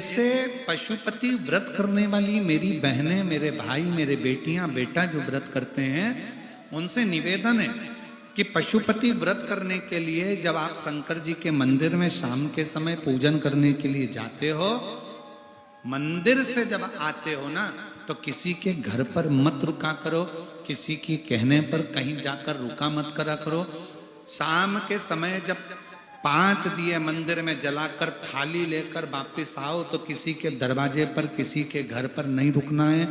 इससे पशुपति व्रत करने वाली मेरी बहनें, मेरे भाई, मेरे बेटियां, बेटा जो व्रत करते हैं उनसे निवेदन है कि पशुपति व्रत करने के लिए जब आप शंकर जी के मंदिर में शाम के समय पूजन करने के लिए जाते हो, मंदिर से जब आते हो ना, तो किसी के घर पर मत रुका करो, किसी के कहने पर कहीं जाकर रुका मत करा करो। शाम के समय जब 5 दिए मंदिर में जलाकर थाली लेकर वापिस आओ तो किसी के दरवाजे पर, किसी के घर पर नहीं रुकना है,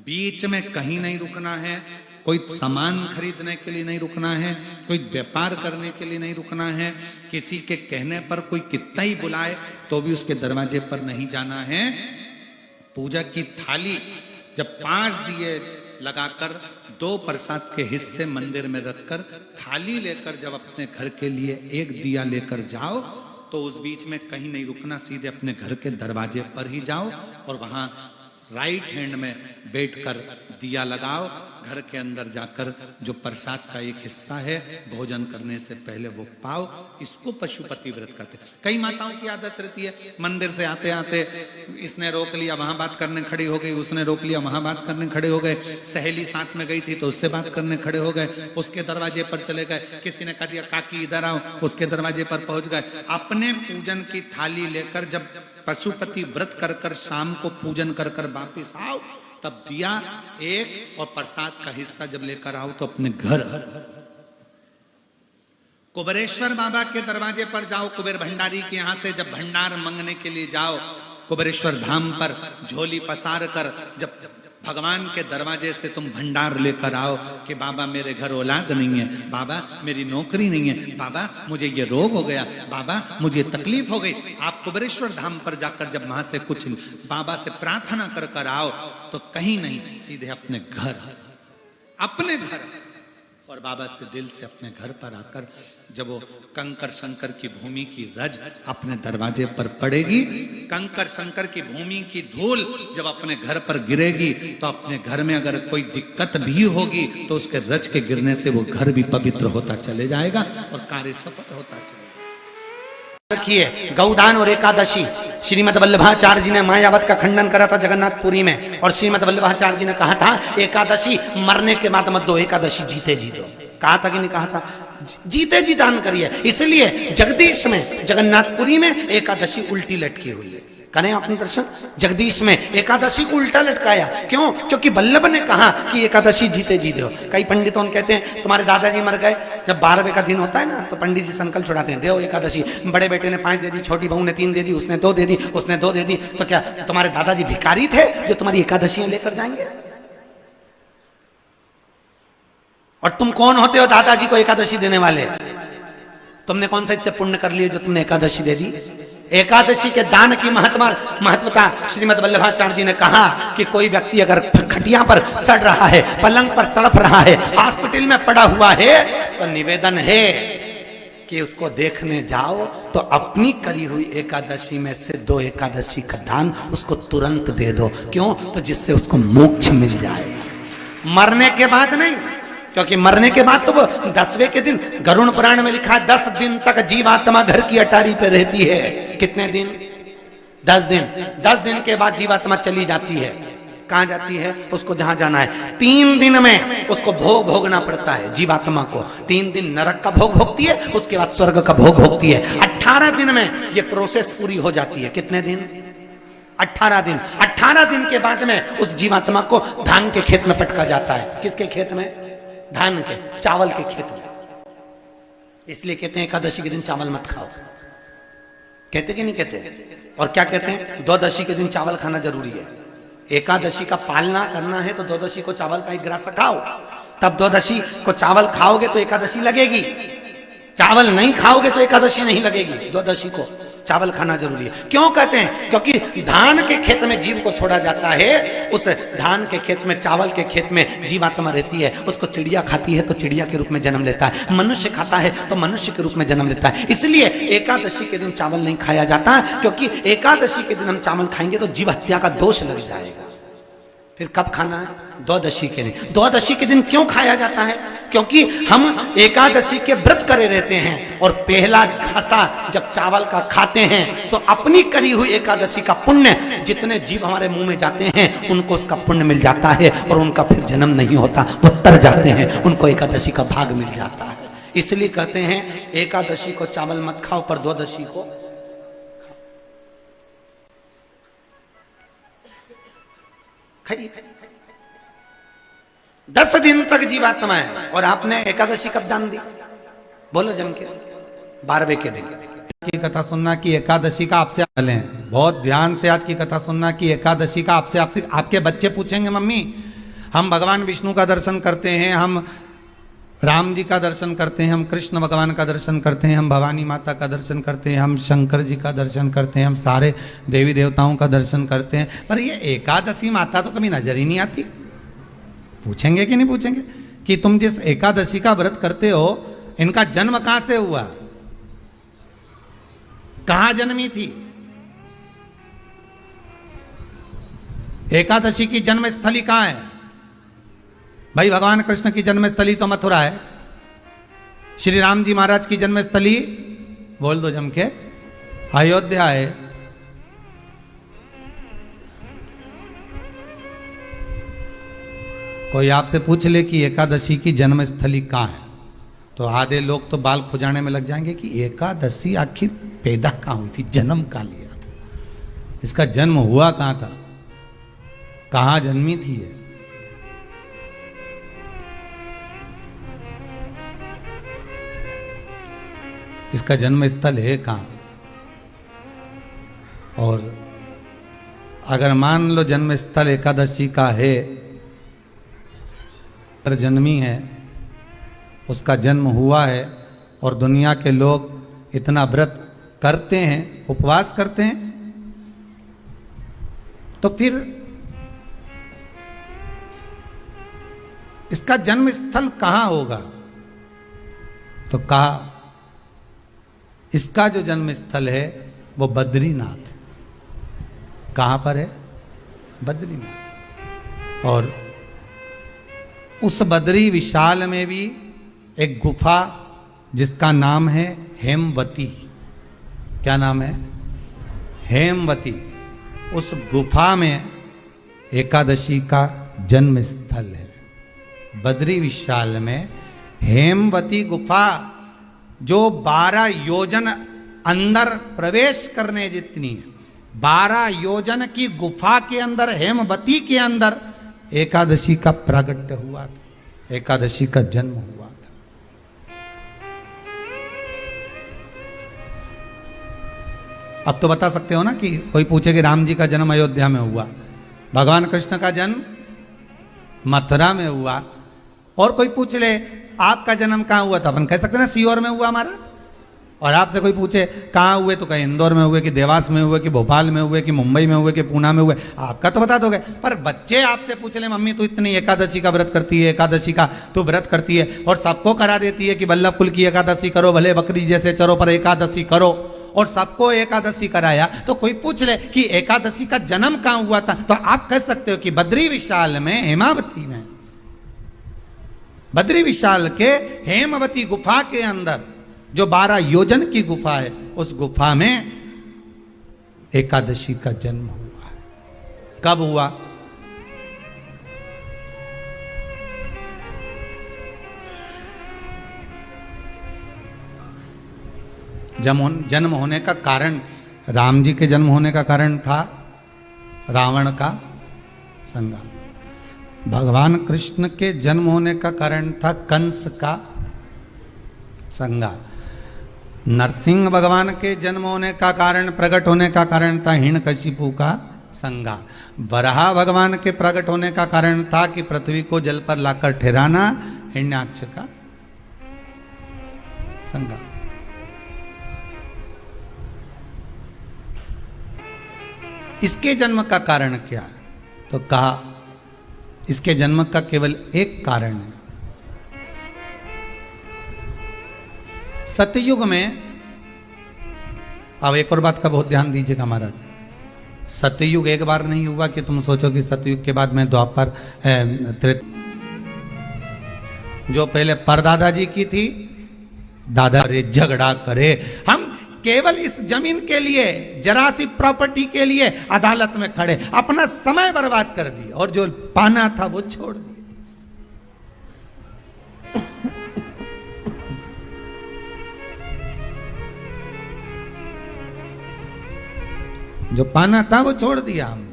बीच में कहीं नहीं रुकना है, कोई सामान खरीदने के लिए नहीं रुकना है, कोई व्यापार करने के लिए नहीं रुकना है, किसी के कहने पर कोई कितना ही बुलाए तो भी उसके दरवाजे पर नहीं जाना है। पूजा की थाली जब 5 दिए लगाकर 2 प्रसाद के हिस्से मंदिर में रखकर थाली लेकर जब अपने घर के लिए 1 दिया लेकर जाओ तो उस बीच में कहीं नहीं रुकना, सीधे अपने घर के दरवाजे पर ही जाओ और वहां राइट हैंड में बैठकर दिया लगाओ। घर के अंदर जाकर जो प्रसाद का एक हिस्सा है भोजन करने से पहले वो पाओ। इसको पशुपति व्रत करते। कई माताओं की आदत रहती है, मंदिर से आते आते इसने रोक लिया, वहां बात करने खड़ी हो गई, उसने रोक लिया, वहां बात करने खड़े हो गए, सहेली साथ में गई थी तो उससे बात करने खड़े हो गए, उसके दरवाजे पर चले गए, किसी ने कह दिया काकी इधर आओ, उसके दरवाजे पर पहुंच गए। अपने पूजन की थाली लेकर जब पशुपति व्रत कर कर शाम को पूजन कर कर वापिस आओ, तब दिया 1 और प्रसाद का हिस्सा जब लेकर आओ तो अपने घर कुबेरेश्वर बाबा के दरवाजे पर जाओ, कुबेर भंडारी के यहां से जब भंडार मांगने के लिए जाओ, कुबेरेश्वर धाम पर झोली पसार कर जब भगवान के दरवाजे से तुम भंडार लेकर आओ कि बाबा मेरे घर औलाद नहीं है, बाबा मेरी नौकरी नहीं है, बाबा मुझे ये रोग हो गया, बाबा मुझे तकलीफ हो गई। आप कुबेरेश्वर धाम पर जाकर जब वहां से कुछ बाबा से प्रार्थना कर कर आओ तो कहीं नहीं, सीधे अपने घर, अपने घर, और बाबा से दिल से अपने घर पर आकर जब वो कंकर शंकर की भूमि की रज अपने दरवाजे पर पड़ेगी, कंकर शंकर की भूमि की धूल जब अपने घर पर गिरेगी तो अपने घर में अगर कोई दिक्कत भी होगी तो उसके रज के गिरने से वो घर भी पवित्र होता चले जाएगा और कार्य सफल होता चलेगा। रखिए गौदान और एकादशी। श्रीमद वल्लभाचार्य जी ने मायावत का खंडन करा था जगन्नाथपुरी में, और श्रीमद वल्लभाचार्य जी ने कहा था एकादशी मरने के बाद मत दो, एकादशी जीते जी दो। कहा था कि नहीं कहा था? जीते जी दान करिए। इसलिए जगदीश में, जगन्नाथपुरी में एकादशी उल्टी लटकी हुई है। करें अपने दर्शन। जगदीश में एकादशी को उल्टा लटकाया, क्यों? क्योंकि वल्लभ ने कहा कि एकादशी जीते जी दो। कई पंडितों कहते हैं तुम्हारे दादाजी मर गए, जब 12वें का दिन होता है ना तो पंडित जी संकल्प छुड़ाते हैं, देव एकादशी। बड़े बेटे ने 5 दे दी, छोटी बहू ने 3 दे दी, उसने 2 दे दी, उसने 2 दे दी, तो क्या तुम्हारे दादाजी भिखारी थे जो तुम्हारी एकादशियां लेकर जाएंगे? और तुम कौन होते हो दादाजी को एकादशी देने वाले? तुमने कौन सा इतने पुण्य कर लिए जो तुमने एकादशी दे दी? एकादशी के दान की महत्वता श्रीमद वल्लभाचार्य जी ने कहा कि कोई व्यक्ति अगर खटिया पर सड़ रहा है, पलंग पर तड़प रहा है, हॉस्पिटल में पड़ा हुआ है, तो निवेदन है कि उसको देखने जाओ तो अपनी करी हुई एकादशी में से 2 एकादशी का दान उसको तुरंत दे दो। क्यों? तो जिससे उसको मोक्ष मिल जाए, मरने के बाद नहीं। क्योंकि मरने के बाद तो वो 10वें के दिन, गरुड़ पुराण में लिखा है 10 दिन तक जीवात्मा घर की अटारी पे रहती है। कितने दिन? 10 दिन। 10 दिन के बाद जीवात्मा चली जाती है। कहां जाती है? उसको जहां जाना है। 3 दिन में उसको भोग भोगना पड़ता है जीवात्मा को। 3 दिन नरक का भोग भोगती है, उसके बाद स्वर्ग का भोग भोगती है। 18 दिन में ये प्रोसेस पूरी हो जाती है। कितने दिन? 18 दिन। 18 दिन के बाद में उस जीवात्मा को धान के खेत में पटका जाता है। किसके खेत में? धान के, चावल के खेत में। इसलिए कहते हैं एकादशी के दिन चावल मत खाओ। कहते कि नहीं कहते? और क्या कहते हैं? द्वादशी के दिन चावल खाना जरूरी है। एकादशी का पालना करना है तो द्वादशी को चावल का 1 ग्रास खाओ, तब द्वादशी को चावल खाओगे तो एकादशी लगेगी। चावल नहीं खाओगे तो एकादशी नहीं लगेगी। द्वादशी को चावल खाना जरूरी है। क्यों कहते हैं? क्योंकि धान के खेत में जीव को छोड़ा जाता है, उस धान के खेत में, चावल के खेत में जीवात्मा रहती है। उसको चिड़िया खाती है तो चिड़िया के रूप में जन्म लेता है, मनुष्य खाता है तो मनुष्य के रूप में जन्म लेता है। इसलिए एकादशी के दिन चावल नहीं खाया जाता, क्योंकि एकादशी के दिन हम चावल खाएंगे तो जीव हत्या का दोष लग जाएगा। फिर कब खाना है? द्वादशी के दिन। द्वादशी के दिन क्यों खाया जाता है? क्योंकि हम एकादशी के व्रत करे रहते हैं और पहला घासा जब चावल का खाते हैं तो अपनी करी हुई एकादशी का पुण्य जितने जीव हमारे मुंह में जाते हैं उनको उसका पुण्य मिल जाता है और उनका फिर जन्म नहीं होता, वो तर जाते हैं, उनको एकादशी का भाग मिल जाता है। इसलिए कहते हैं एकादशी को चावल मत खाओ पर द्वादशी को खाइए। 10 दिन तक जीवात्मा है और आपने एकादशी कब दान दी? बोलो जम के। 12वें के दिन की कथा सुनना कि एकादशी का आपसे लें, बहुत ध्यान से आज की कथा सुनना कि एकादशी का आपसे आपके बच्चे पूछेंगे मम्मी हम भगवान विष्णु का दर्शन करते हैं, हम राम जी का दर्शन करते हैं, हम कृष्ण भगवान का दर्शन करते हैं, हम भवानी माता का दर्शन करते हैं, हम शंकर जी का दर्शन करते हैं, हम सारे देवी देवताओं का दर्शन करते हैं, पर ये एकादशी माता तो कभी नजर ही नहीं आती। पूछेंगे कि नहीं पूछेंगे कि तुम जिस एकादशी का व्रत करते हो इनका जन्म कहां से हुआ, कहां जन्मी थी? एकादशी की जन्म स्थली कहां है? भाई भगवान कृष्ण की जन्मस्थली तो मथुरा है, श्री राम जी महाराज की जन्मस्थली बोल दो जम के अयोध्या है। कोई आपसे पूछ ले कि एकादशी की जन्मस्थली कहां है तो आधे लोग तो बाल खुजाने में लग जाएंगे कि एकादशी आखिर पैदा कहां हुई थी, जन्म कहां लिया था, इसका जन्म हुआ कहां था, कहां जन्मी थी ये? इसका जन्म स्थल है कहां? और अगर मान लो जन्म स्थल एकादशी का है, पर जन्मी है, उसका जन्म हुआ है और दुनिया के लोग इतना व्रत करते हैं, उपवास करते हैं, तो फिर इसका जन्म स्थल कहां होगा? तो कहा इसका जो जन्म स्थल है वो बद्रीनाथ। कहां पर है? बद्रीनाथ। और उस बद्री विशाल में भी एक गुफा जिसका नाम है हेमवती। क्या नाम है? हेमवती। उस गुफा में एकादशी का जन्म स्थल है। बद्री विशाल में हेमवती गुफा जो 12 योजन अंदर प्रवेश करने जितनी है, 12 योजन की गुफा के अंदर, हेमवती के अंदर एकादशी का प्रागट्य हुआ था, एकादशी का जन्म हुआ था। अब तो बता सकते हो ना कि कोई पूछे कि राम जी का जन्म अयोध्या में हुआ, भगवान कृष्ण का जन्म मथुरा में हुआ, और कोई पूछ ले आपका जन्म कहाँ हुआ था, अपन कह सकते ना सीहोर में हुआ हमारा। और आपसे कोई पूछे कहाँ हुए तो कहीं इंदौर में हुए कि देवास में हुए कि भोपाल में हुए कि मुंबई में हुए कि पूना में हुए, आपका तो बता दोगे। पर बच्चे आपसे पूछ ले मम्मी तू इतनी एकादशी का व्रत करती है, एकादशी का तू व्रत करती है और सबको करा देती है कि वल्लभ कुल की एकादशी करो, भले बकरी जैसे चरो पर एकादशी करो, और सबको एकादशी कराया, तो कोई पूछ ले कि एकादशी का जन्म कहाँ हुआ था, तो आप कह सकते हो कि बद्री विशाल में, हेमावती में, बद्री विशाल के हेमवती गुफा के अंदर जो 12 योजन की गुफा है, उस गुफा में एकादशी का जन्म हुआ है। कब हुआ? जन्म होने का कारण, राम जी के जन्म होने का कारण था रावण का संहार। भगवान कृष्ण के जन्म होने का कारण था कंस का संहार। नरसिंह भगवान के जन्म होने का कारण, प्रकट होने का कारण था हिरण्यकशिपु का संहार। वराह भगवान के प्रकट होने का कारण था कि पृथ्वी को जल पर लाकर ठहराना, हिरण्याक्ष का संहार। इसके जन्म का कारण क्या है? तो कहा इसके जन्म का केवल एक कारण है। सतयुग में, अब एक और बात का बहुत ध्यान दीजिएगा महाराज, सतयुग एक बार नहीं हुआ कि तुम सोचो कि सतयुग के बाद में द्वापर जो पहले परदादा जी की थी, दादा रे झगड़ा करे, हम केवल इस जमीन के लिए, जरा सी प्रॉपर्टी के लिए अदालत में खड़े, अपना समय बर्बाद कर दिया और जो पाना था वो छोड़ दिया। जो पाना था वो छोड़ दिया हम।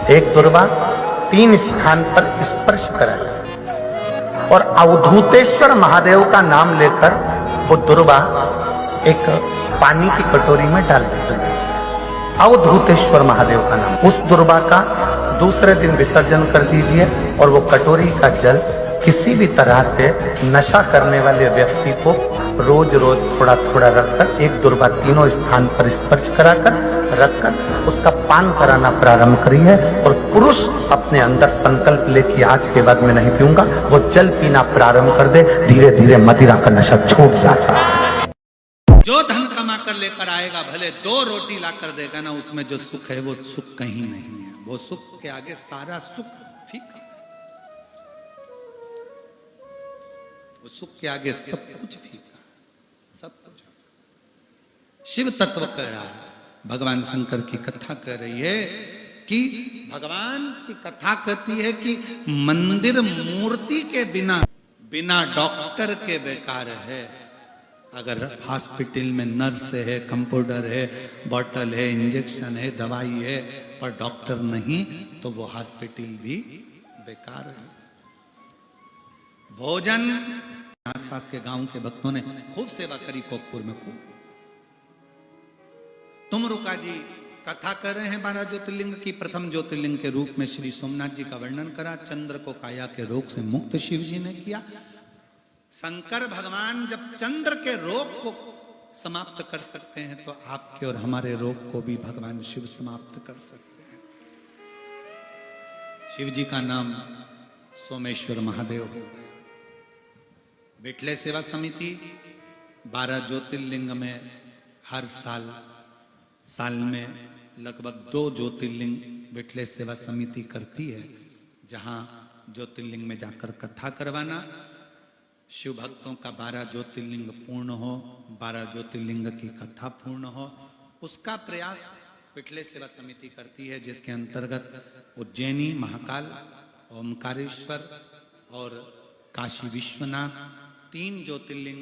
एक दुर्वा 3 स्थान पर स्पर्श करा और अवधूतेश्वर महादेव का नाम लेकर वो दुर्वा एक पानी की कटोरी में डाल देती है। अवधूतेश्वर महादेव का नाम, उस दुर्वा का दूसरे दिन विसर्जन कर दीजिए और वो कटोरी का जल किसी भी तरह से नशा करने वाले व्यक्ति को रोज रोज थोड़ा थोड़ा रखकर, एक दुर्वा 3 स्थान पर स्पर्श कराकर रखकर उसका पान कराना प्रारंभ करिए। और पुरुष अपने अंदर संकल्प ले कि आज के बाद मैं नहीं पीऊंगा, वो जल पीना प्रारंभ कर दे, धीरे धीरे मदिरा का नशा छूट जाता है। जो धन कमा कर लेकर आएगा, भले 2 रोटी ला कर देगा ना, उसमें जो सुख है वो सुख कहीं नहीं है। वो सुख के आगे सारा सुख फीका, वो सुख के आगे सब कुछ फीका, सब कुछ। शिव तत्व कह रहा है, भगवान शंकर की कथा कह रही है कि भगवान की कथा कहती है कि मंदिर मूर्ति के बिना, बिना डॉक्टर के बेकार है। अगर हॉस्पिटल में नर्स है, कंपाउंडर है, बॉटल है, इंजेक्शन है, दवाई है, पर डॉक्टर नहीं, तो वो हॉस्पिटल भी बेकार है। भोजन, आसपास के गांव के भक्तों ने खूब सेवा करी कोकपुर में खूब। तुमरुका जी कथा कर रहे हैं 12 ज्योतिर्लिंग की। प्रथम ज्योतिर्लिंग के रूप में श्री सोमनाथ जी का वर्णन करा। चंद्र को काया के रोग से मुक्त शिव जी ने किया। शंकर भगवान जब चंद्र के रोग को समाप्त कर सकते हैं, तो आपके और हमारे रोग को भी भगवान शिव समाप्त कर सकते हैं। शिव जी का नाम सोमेश्वर महादेव हो गया। बिटले सेवा समिति 12 ज्योतिर्लिंग में हर साल में लगभग 2 ज्योतिर्लिंग बिटले सेवा समिति करती है, जहां ज्योतिर्लिंग में जाकर कथा करवाना, शिव भक्तों का 12 ज्योतिर्लिंग पूर्ण हो, 12 ज्योतिर्लिंग की कथा पूर्ण हो, उसका प्रयास बिटले सेवा समिति करती है, जिसके अंतर्गत उज्जैनी महाकाल, ओमकारेश्वर और काशी विश्वनाथ 3 ज्योतिर्लिंग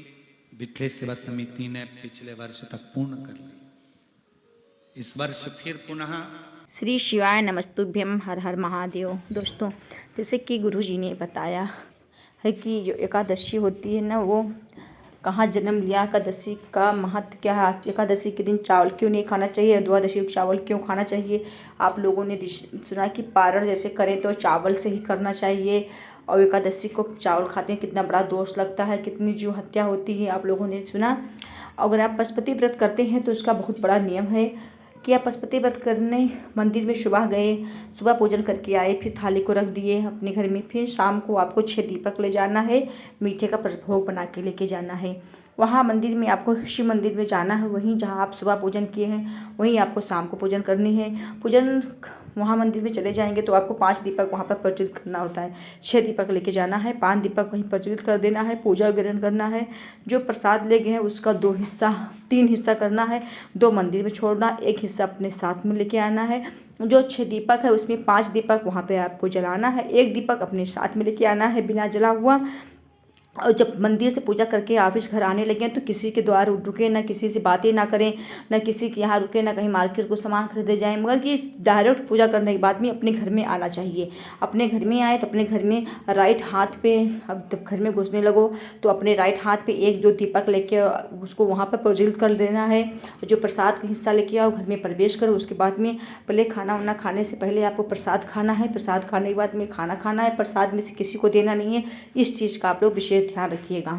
बिटले सेवा समिति ने पिछले वर्ष तक पूर्ण कर ली। इस वर्ष फिर पुनः श्री शिवाय नमस्तुभ्यम, हर हर महादेव। दोस्तों, जैसे कि गुरु जी ने बताया है कि जो एकादशी होती है ना, वो कहाँ जन्म लिया, एकादशी का महत्व क्या है, एकादशी के दिन चावल क्यों नहीं खाना चाहिए, द्वादशी को चावल क्यों खाना चाहिए। आप लोगों ने सुना कि पारण जैसे करें तो चावल से ही करना चाहिए, और एकादशी को चावल खाते हैं कितना बड़ा दोष लगता है, कितनी जीव हत्या होती है, आप लोगों ने सुना। अगर आप पशुपति व्रत करते हैं तो उसका बहुत बड़ा नियम है कि आप पशुपति व्रत करने मंदिर में सुबह गए, सुबह पूजन करके आए, फिर थाली को रख दिए अपने घर में, फिर शाम को आपको 6 दीपक ले जाना है, मीठे का भोग बना के लेके जाना है। वहाँ मंदिर में आपको शिव मंदिर में जाना है, वहीं जहाँ आप सुबह पूजन किए हैं वहीं आपको शाम को पूजन करनी है। पूजन वहाँ मंदिर में चले जाएंगे तो आपको 5 दीपक वहाँ पर प्रज्वलित करना होता है। 6 दीपक लेके जाना है, 5 दीपक वहीं प्रज्वलित कर देना है, पूजा ग्रहण करना है। जो प्रसाद ले गए हैं उसका 3 हिस्सा करना है, 2 मंदिर में छोड़ना, 1 हिस्सा अपने साथ में लेके आना है। जो 6 दीपक है उसमें 5 दीपक वहाँ पे आपको जलाना है, 1 दीपक अपने साथ में लेके आना है बिना जला हुआ। और जब मंदिर से पूजा करके वापस घर आने लगे तो किसी के द्वार रुके ना, किसी से बातें ना करें, ना किसी के यहाँ रुके, ना कहीं मार्केट को सामान खरीदे जाएं, मगर कि डायरेक्ट पूजा करने के बाद में अपने घर में आना चाहिए। अपने घर में आए तो अपने घर में राइट हाथ पे, अब जब घर में घुसने लगो तो अपने राइट हाथ पे 1-2 दीपक लेके उसको वहाँ पर प्रज्वलित कर देना है। जो प्रसाद का हिस्सा लेके आओ घर में प्रवेश करो। उसके बाद में पहले खाना वाना खाने से पहले आपको प्रसाद खाना है, प्रसाद खाने के बाद में खाना खाना है, प्रसाद में से किसी को देना नहीं है। इस चीज़ का आप लोग विशेष ध्यान रखिएगा।